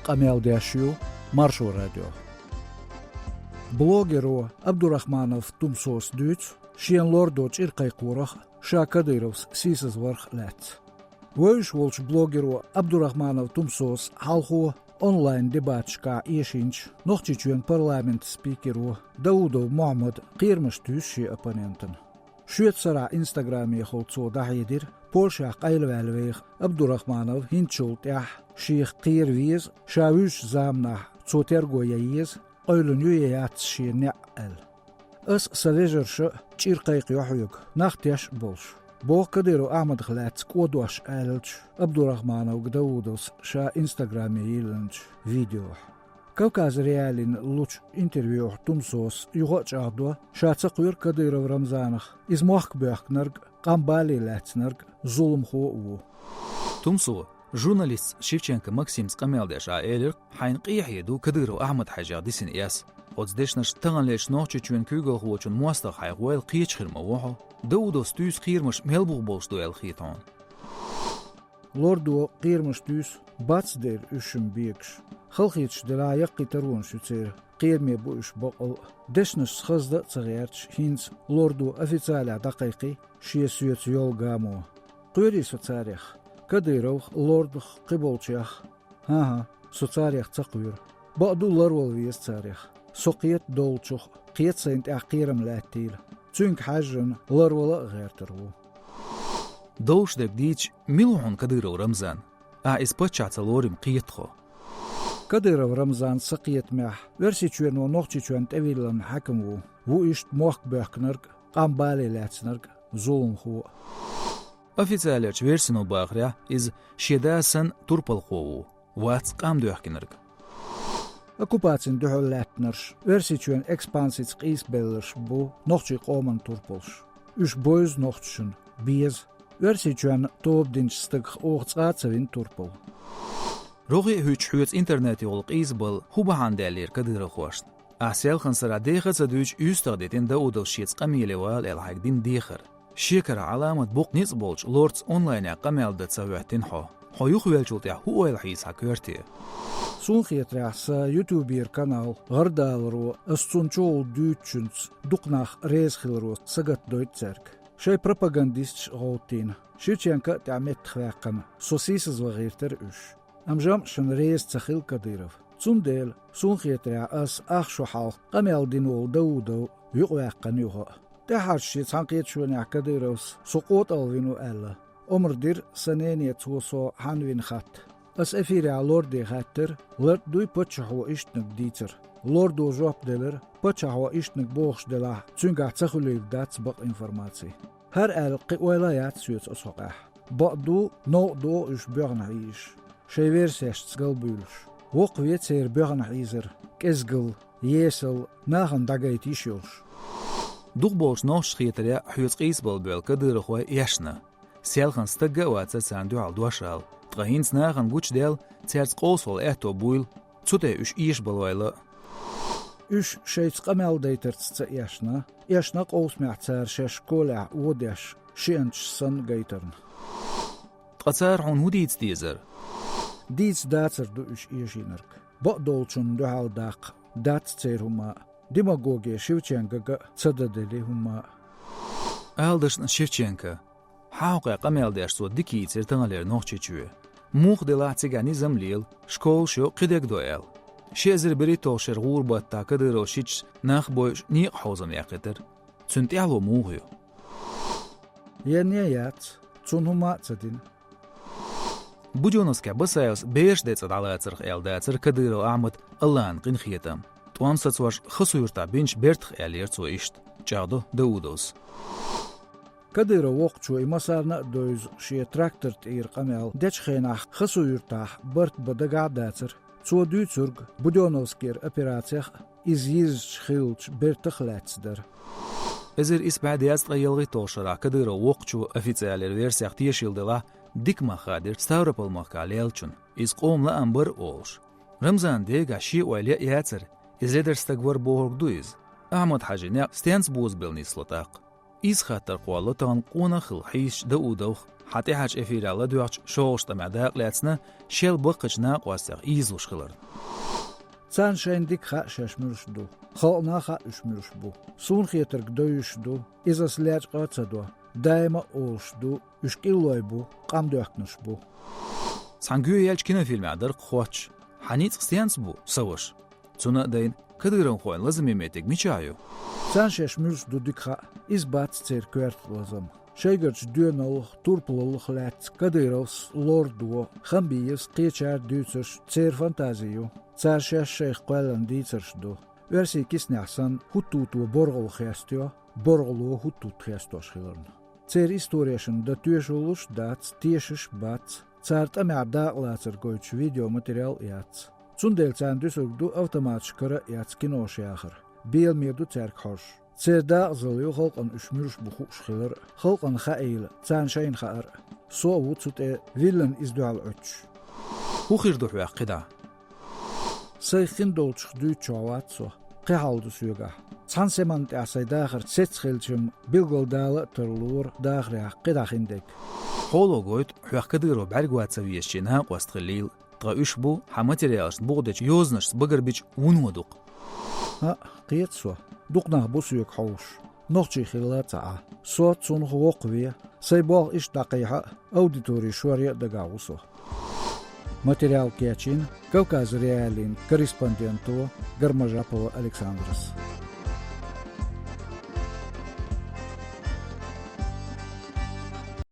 قمياوداشيو مارشو راديو بلوجرو عبد الرحمن تمسوس دوت شين لوردوش إرقاي قورخ شاكاديروس سيسز ورخ لات ويش ولش بلوجرو عبد الرحمن تمسوس حالخو اونلاين ديباتشكا ايشينش نوختيچون парламент سبيكرو داودو محمد قيرمش توشي ابوننتن شويت سرع انستغرامي خلصو دحيدر بولشا قايلوالويخ عبد الرحمن هينچولت اح شيخ قير ويز شاوش زامنح صوتيرغو ييز قيلونيو ياتشي نعل اس سليجرش چيرقايق يحيوك نختيش بولش بو كديرو احمد خلات كودواش آلج عبد الرحمن وقدودوس شا انستغرامي يلنج فيديو كوكاز ريالين لوش انترفيو تمسوس يغوش عدو شا تقوير كديرو رمزانخ از موحك بيحك نرق قامبالي لات نرق ظلم خو تمسو журналист Шевченко Максим Скамелдеш аэлер хайн қияхеду кадыру Ахмад Хажа дисин яс отдешнаш таганлеш нохчу чуен күгөл хуочун муаста хайгуэл қиечхирма вохо даудос тюс қирмаш мелбуг болштуэл хитон лорду қирмаш тюс бацдер үшүм бекш халхич дела яқи тарун шуцер قيرمي بوش بقل دشنش خزدة صغيرش هينز لوردو официаля دقيقي شي سويت يول غامو قيري سوتاريخ كديروخ لوردخ قبولشيخ ها سوتاريخ تقوير بعدو لرول ويس تاريخ سوقيت دولشوخ قيت سينت اقيرم لاتيل تونك حاجن لرول غير ترو دوش دك ديش ميلوهن كديرو رمزان اسبتشات لوريم قيتخو كديرو رمزان سقيت مح ورسي چوين و نوخچي چوين تأويلن حكم و اشت موخ بيخنرق قام بالي لاتنرق ظلم خو официалерч версину бахря из шедасан турпалхоу вац қам дөхкинерг оккупацин дөхлатнерш верси чуен экспансиц қисбеллерш бу нохчи қоман турпалш үш бойз нохчун биез верси чуен тообдинчстык оғцацавин турпал роги хүч интернети ол қисбал хубаханделер кадыра хошт асел хансара дехаца дүч үстагдетин даудал шец қамилевал элхагдин дехар شكر علامة بوق نيز بولش لوردز أونلاين قمال دتسويتين حو يخويل يا هو الحيس حكرتي سونخيت راس يوتيوبير كانال غردالرو استونچول دوتشنس دقناخ ريز خلرو سقط دويت زرك شي بروباغانديست غوتين شيتشنكا تعمت خواقن سوسيسز وغيرتر اش امجام شن ريز تخيل كديرف سونديل سونخيت راس اخشو حال قمال دينول دودو يقواقن يوغو تحرشي تنقيت شوني كديروس سقوط الوينو ألا عمر دير سنيني توسو حنوين خط اس افيري على لوردي خاطر لورد دوي بتشحو اشتنك ديتر لوردو جوب ديلر بتشحو اشتنك بوخش دلا تشنقع تخلي دات بق انفورماتي هر القي ولايات سويت اسوقح بقدو نو دو اش بيغنعيش شيفير سيش تسقل بيلش وقويت سير بيغنعيزر كزقل يسل ناخن داقايتي شيوش دوغ بولش نوش خيتريا حيوز قيسبل بيل كدير خو يشنا سيالخن ستغا واتsa ساندو على دوشال تغينس ناخن غوچ ديل تيرس قوسول اتو بويل تسوتي اش ايش بلويلا اش شيت قمال ديترتس يشنا قوس معتار شش كولا وداش شينش سن جيترن قصار هون هوديت ديزر ديتس داتر دو اش ايشينرك بقدولچون دو هال داق دات تيرهما ديماغوغي شيفچенكا صددلي هما Aldışn Şevçenko حاوقع قمال داشتو ديكيتر تنالير نوخچيچوي موخ دلا циганизм лил школ шо قدك دوال شيزر بريتو شر غوربات تا كدرو شيچ ناخ بوش ني حوزم يقدر تنتيالو موغيو ينيات цунума цадин بوجونسكا بسايس بيش ديت علاتر элдатер كدرو احمد اللان قنخيتم توامساتوش خسويرتا بنش بيرتخ اليرتو اشت جادو داودوس كديرو وقتشو إمسارنا دوز شي تراكتر تير قمال ديش خيناخ خسو يرتاح برت بدقع داتر تسو دو ترگ بدونوسكير اپراتيخ إزيز شخيلش برتخ لاتسدر ازر إسبعد يازد غيلغي توشرا كديرو وقتشو официалер версиях تيشيلدلا ديكما خادر ستاوربل مخاليلچون إز قوم لأنبر أولش رمزان ديگا شي ويلي ياتر إزلدر ستاقور بوغرق دويز أحمد حاجينيا ستينس بوز بلني سلطاق إز خاطر قوالتان قونا خل حيش داودوخ حتى حاج إفيرالله دوغش شوغشتا معداق لاتسنا شيل بقجنا قواسيق إيزوش خلرن. Цан шендик ха шашмуршду. Холна ха ушмуршбу. Сун хитрк доюшду. Изас ляч қацаду. Дайма олшду. Ушкилойбу. Қамдуақнушбу. Сангуя ялч кинофильме адыр қуач. Ханиц қстиянс бу савыш. Цуна дайн кадырын қойын лазым еметек мичаю. Цан шашмуршду дикха избац церкверт лазым. Шейгерч дюнал турплылық ләт кадыровс лордуо. Хамбиевс қечар дүйцерш цер фантазию. Цар шейх қуэлан дийцершду. Версий кисняхсан хуттуту борғыл хястио. Борғылуо хуттут хястош хилырн. Цер историяшын да түйешулуш дац тиешиш бац. Царт амядда лацер гойч видеоматериал яц. Цундел цан дүсүгду автоматшкара яц кинош яхыр. Бел мирду церк хош. Церда зылю халқан үшмүрш бухуш хилыр. Халқан хаил цан шейн хаар. Со вуцуте виллен издуал өч. Хухирду хуяқ қида. Сайхин долчх дүй чаватсо. Қихалду сүйга. Цан семант асай дахыр сетсхилчим билголдалы тұрлуыр дахря қидахиндек. Холо гойт хуяқ кадыру бәргуатса виешчина қуастқылил. Тға үш бу хаматериалшн бұғдеч йознаш бұгырбич унуадуқ. Қиетсо. Дұқнақ бұ сүйек хауш. Ноқчи хилла цаа. Со цун хуоқвия. Сайбол иш дақиха аудитории шуария дагаусо. Материал Кечин, Кавказ Реалин, корреспонденту Гармажапова Александрос.